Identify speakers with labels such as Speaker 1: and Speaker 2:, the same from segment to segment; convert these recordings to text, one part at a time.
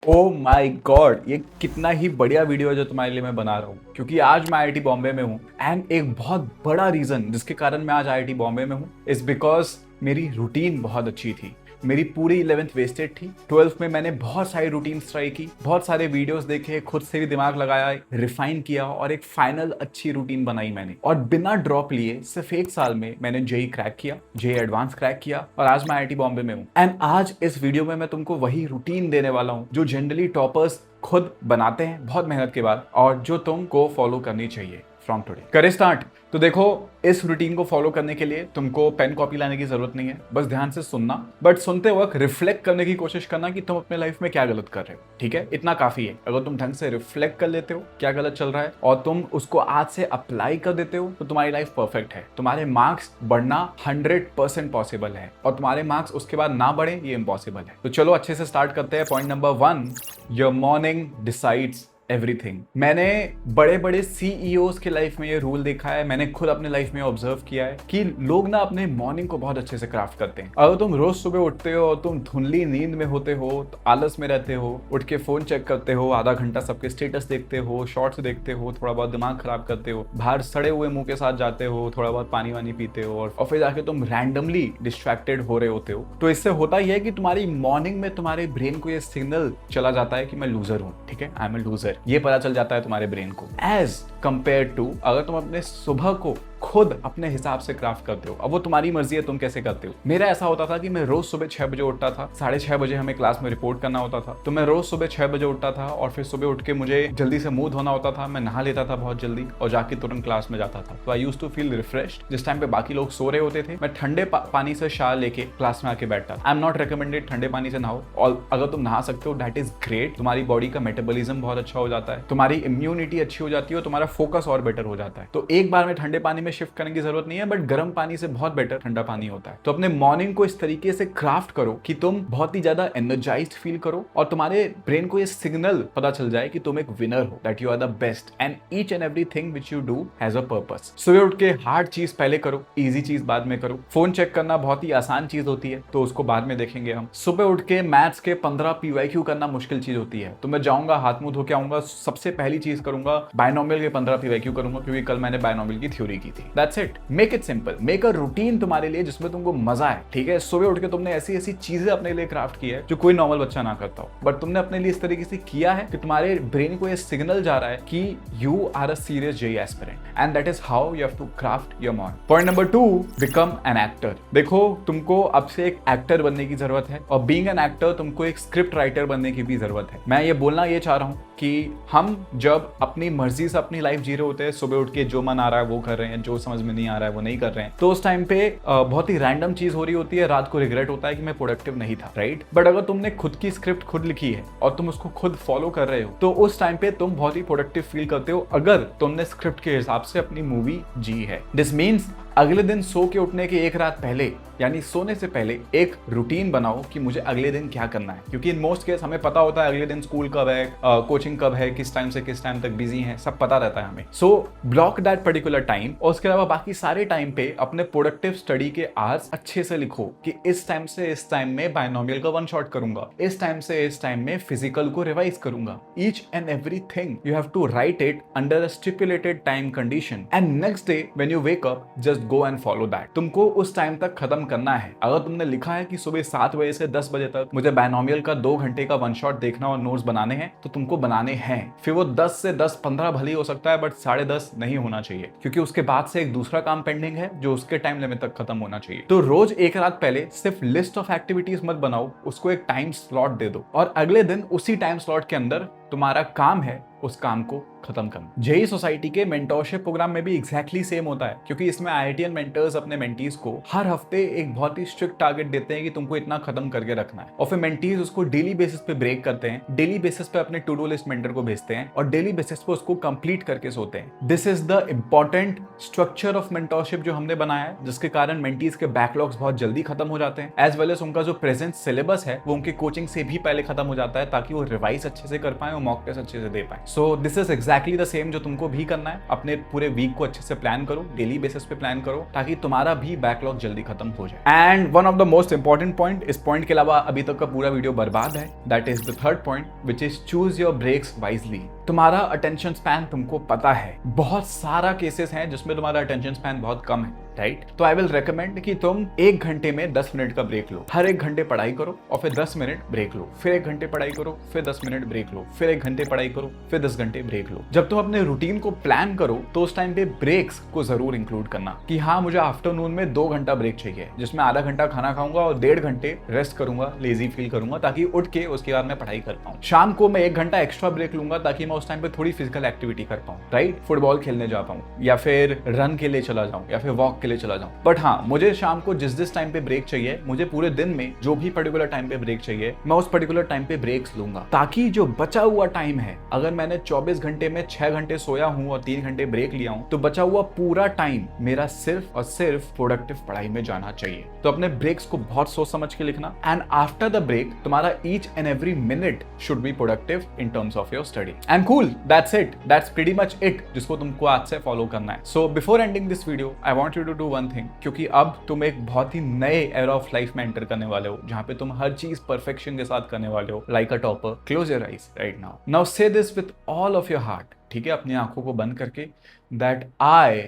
Speaker 1: Oh my God, ये कितना ही बढ़िया वीडियो है जो तुम्हारे लिए मैं बना रहा हूँ, क्योंकि आज मैं आईआईटी बॉम्बे में हूँ। एंड एक बहुत बड़ा रीजन जिसके कारण मैं आज आईआईटी बॉम्बे में हूँ इज बिकॉज मेरी रूटीन बहुत अच्छी थी। मेरी पूरी 11th वेस्टेड थी। 12th में मैंने बहुत सारी रूटीन्स ट्राई की, बहुत सारे वीडियोस देखे, खुद से भी दिमाग लगाया, रिफाइन किया और एक फाइनल अच्छी रूटीन बनाई मैंने। और बिना ड्रॉप लिए सिर्फ एक साल में मैंने जेई क्रैक किया, जेई एडवांस क्रैक किया और आज मैं आईआईटी बॉम्बे में हूँ। एंड आज इस वीडियो में मैं तुमको वही रूटीन देने वाला हूँ जो जनरली टॉपर्स खुद बनाते हैं बहुत मेहनत के बाद, और जो तुमको फॉलो करनी चाहिए फ्रॉम टुडे। करे स्टार्ट। तो देखो, इस रूटीन को फॉलो करने के लिए तुमको पेन कॉपी लाने की जरूरत नहीं है, बस ध्यान से सुनना। बट सुनते वक्त रिफ्लेक्ट करने की कोशिश करना कि तुम अपने लाइफ में क्या गलत कर रहे हो। ठीक है, इतना काफी है। अगर तुम ढंग से रिफ्लेक्ट कर लेते हो क्या गलत चल रहा है और तुम उसको आज से अप्लाई कर देते हो तो तुम्हारी लाइफ परफेक्ट है। तुम्हारे मार्क्स बढ़ना 100% पॉसिबल है और तुम्हारे मार्क्स उसके बाद ना बढ़े ये इम्पॉसिबल है। तो चलो अच्छे से स्टार्ट करते हैं। Point number 1, your morning decides everything. मैंने बड़े बड़े सीईओज के लाइफ में ये रूल देखा है, मैंने खुद अपने लाइफ में ऑब्जर्व किया है कि लोग ना अपने मॉर्निंग को बहुत अच्छे से क्राफ्ट करते हैं। अगर तुम रोज सुबह उठते हो और तुम धुंधली नींद में होते हो, तो आलस में रहते हो, उठ के फोन चेक करते हो, आधा घंटा सबके स्टेटस देखते हो, शॉर्ट्स देखते हो, थोड़ा बहुत दिमाग खराब करते हो, बाहर सड़े हुए मुंह के साथ जाते हो, थोड़ा बहुत पानी वानी पीते हो और फिर जाके तुम रैंडमली डिस्ट्रैक्टेड हो रहे होते हो, तो इससे होता यह है कि तुम्हारी मॉर्निंग में तुम्हारे ब्रेन को ये सिग्नल चला जाता है कि मैं लूजर हूँ। ठीक है, आई एम ए लूजर, ये पता चल जाता है तुम्हारे ब्रेन को। एज कंपेयर टू अगर तुम अपने सुबह को खुद अपने हिसाब से क्राफ्ट करते हो। अब वो तुम्हारी मर्जी है तुम कैसे करते हो। मेरा ऐसा होता था कि मैं रोज सुबह 6 बजे उठता था, 6:30 बजे हमें क्लास में रिपोर्ट करना होता था, तो मैं रोज सुबह 6 बजे उठता था और फिर सुबह उठ के मुझे जल्दी से मुंह धोना होता था, मैं नहा लेता था बहुत जल्दी और जाके तुरंत क्लास में जाता था। तो I used to feel refreshed. जिस टाइम पे बाकी लोग सो रहे होते थे, मैं ठंडे पानी से शावर लेके क्लास में आके बैठता। आई एम नॉट रिकमेंडेड ठंडे पानी से नहाओ, और अगर तुम नहा सकते हो दैट इज ग्रेट। तुम्हारी बॉडी का मेटाबॉलिज्म बहुत अच्छा हो जाता है, तुम्हारी इम्यूनिटी अच्छी हो जाती है और तुम्हारा फोकस और बेटर हो जाता है। तो एक बार में ठंडे पानी में शिफ्ट करने की जरूरत नहीं है, बट गर्म पानी से बहुत बेटर ठंडा पानी होता है। तो अपने मॉर्निंग को इस तरीके से क्राफ्ट करो कि तुम बहुत ही ज्यादा एनर्जाइज्ड फील करो और तुम्हारे ब्रेन को ये सिग्नल पता चल जाए कि तुम एक विनर हो, that you are the best and each and everything which you do has a purpose. सुबह उठ के हार्ड चीज पहले करो, इजी चीज बाद में करो। फोन चेक करना बहुत ही आसान चीज होती है तो उसको बाद में देखेंगे हम। सुबह उठ के मैथ्स के 15 पीवाईक्यू करना मुश्किल चीज होती है, तो मैं जाऊंगा, हाथ मुंह धो के आऊंगा, सबसे पहली चीज करूंगा बायनोमियल के 15 पीवाईक्यू करूंगा, क्योंकि कल मैंने बायनोमियल की थ्योरी की थी। That's it, make it simple, make a routine तुम्हारे लिए जिसमें तुमको मजा है। ठीक है, सुबह उठ के तुमने ऐसी ऐसी चीजें अपने लिए क्राफ्ट की है जो कोई नॉर्मल बच्चा ना करता हो, बट तुमने अपने लिए इस तरीके से किया है कि तुम्हारे ब्रेन को ये सिग्नल जा रहा है कि you are a serious JEE aspirant and that is how you have to craft your morning. Point number 2, become an actor. देखो, तुमको अब से एक एक्टर बनने की जरूरत है और बीइंग एन एक्टर तुमको एक स्क्रिप्ट राइटर बनने की भी जरूरत है। मैं ये बोलना ये चाह रहा हूँ कि हम जब अपनी मर्जी से अपनी लाइफ जी रहे होते हैं, सुबह उठ के जो मन आ रहा है वो कर रहे हैं, जो समझ में नहीं आ रहा है वो नहीं कर रहे हैं, तो उस टाइम पे बहुत ही रैंडम चीज हो रही होती है, रात को रिग्रेट होता है कि मैं प्रोडक्टिव नहीं था, राइट। बट अगर तुमने खुद की स्क्रिप्ट खुद लिखी है और तुम उसको खुद फॉलो कर रहे हो तो उस टाइम पे तुम बहुत ही प्रोडक्टिव फील करते हो, अगर तुमने स्क्रिप्ट के हिसाब से अपनी मूवी जी है। दिस मीन्स अगले दिन सो के उठने के एक रात पहले, यानी सोने से पहले, एक रूटीन बनाओ कि मुझे अगले दिन क्या करना है, क्योंकि इन मोस्ट केस हमें पता होता है अगले दिन स्कूल कब है, कोचिंग कब है, किस टाइम से किस टाइम तक बिजी है, सब पता रहता है हमें। So block that particular time और उसके अलावा बाकी सारे टाइम पे अपने प्रोडक्टिव स्टडी के आवर्स अच्छे से लिखो कि इस टाइम से इस टाइम में बायनोमियल का 1 शॉट करूंगा, इस टाइम से इस टाइम में फिजिकल को रिवाइज करूंगा। Each and everything you have to write it under a stipulated time condition and next day when you wake up just go and follow that. तुमको उस टाइम तक खत्म करना है। अगर तुमने लिखा है कि सुबह 7 बजे से 10 बजे तक मुझे बायनोमियल का 2 घंटे का 1 शॉट देखना और नोट्स बनाने हैं, तो तुमको बनाने हैं। फिर वो 10 से 10-15 भले ही हो सकता है, बट 10:30 नहीं होना चाहिए, क्योंकि उसके बाद से एक दूसरा काम पेंडिंग है जो उसके टाइम लिमिट तक खत्म होना चाहिए। तो रोज एक रात पहले सिर्फ लिस्ट ऑफ एक्टिविटीज मत बनाओ, उसको एक टाइम स्लॉट दे दो और अगले दिन उसी टाइम स्लॉट के अंदर तुम्हारा काम है उस काम को खत्म करना। जेई सोसाइटी के मेंटोरशिप प्रोग्राम में भी एग्जैक्टली सेम होता है, क्योंकि इसमें आईआईटीएन मेंटर्स अपने मेंटीज को हर हफ्ते एक बहुत ही स्ट्रिक्ट टारगेट देते हैं कि तुमको इतना खत्म करके रखना है, और फिर मेंटीज उसको डेली बेसिस पे ब्रेक करते हैं, डेली बेसिस पे अपने टू डू लिस्ट मेंटर को भेजते हैं और डेली बेसिस पे उसको कंप्लीट करके सोते हैं। This is the important structure of mentorship जो हमने बनाया है, जिसके कारण मेंटीज के बैकलॉग्स बहुत जल्दी खत्म हो जाते हैं, एज वेल एज उनका जो प्रेजेंट सिलेबस है वो उनके कोचिंग से भी पहले खत्म हो जाता है, ताकि वो रिवाइज अच्छे से कर पाए और में मॉक टेस्ट अच्छे से दे पाए। So this is exactly the same जो तुमको भी करना है। अपने पूरे वीक को अच्छे से प्लान करो, डेली बेसिस पे प्लान करो, ताकि तुम्हारा भी बैकलॉग जल्दी खत्म हो जाए। And one of the most important point, इस पॉइंट के अलावा अभी तक का पूरा वीडियो बर्बाद है, that is the third point, which is choose your breaks wisely. तुम्हारा अटेंशन स्पैन तुमको पता है, बहुत सारा केसेस हैं जिसमें तुम्हारा अटेंशन स्पैन बहुत कम है, राइट? तो आई विल रिकमेंड कि तुम 1 घंटे में 10 मिनट का ब्रेक लो। हर 1 घंटे पढ़ाई करो और फिर 10 मिनट ब्रेक लो, फिर 1 घंटे पढ़ाई करो, फिर 10 मिनट ब्रेक लो, फिर 1 घंटे पढ़ाई करो, फिर 10 घंटे ब्रेक लो। जब तुम अपने रूटीन को प्लान करो तो उस टाइम पे ब्रेक्स को जरूर इंक्लूड करना कि हाँ, मुझे आफ्टरनून में 2 घंटा ब्रेक चाहिए, जिसमें आधा घंटा खाना खाऊंगा और 1.5 घंटे रेस्ट करूंगा, लेजी फील करूंगा, ताकि उठ के उसके बाद मैं पढ़ाई कर पाऊं। शाम को मैं 1 घंटा एक्स्ट्रा ब्रेक लूंगा ताकि मैं उस टाइम पे थोड़ी फिजिकल एक्टिविटी कर पाऊं, राइट? फुटबॉल खेलने जा पाऊं, या फिर रन के लिए चला जाऊं, या फिर वॉक के लिए चला जाऊं। बट हाँ, मुझे शाम को जिस टाइम पे ब्रेक चाहिए, मुझे पूरे दिन में जो भी पर्टिकुलर टाइम पे ब्रेक चाहिए, मैं उस पर्टिकुलर टाइम पे ब्रेक्स लूंगा, ताकि जो बचा हुआ टाइम है, अगर मैंने 24 घंटे में 6 घंटे सोया हूं और 3 घंटे ब्रेक लिया हूं, तो बचा हुआ पूरा टाइम मेरा सिर्फ और सिर्फ प्रोडक्टिव पढ़ाई में जाना चाहिए। तो अपने ब्रेक्स को बहुत सोच समझ के लिखना, एंड आफ्टर द ब्रेक तुम्हारा each and every minute should be productive in terms of your study. And cool, that's it, that's pretty much it, जिसको तुमको आज से फॉलो करना है। So before ending this video, I want you to do one thing, क्योंकि अब तुम एक बहुत ही नए एरा ऑफ लाइफ में एंटर करने वाले हो, जहां पे तुम हर चीज परफेक्शन के साथ करने वाले हो, like a topper. Close your eyes right now, now say this with all of your heart, ठीक है? अपनी आंखों को बंद करके, that I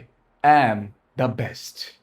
Speaker 1: am the best.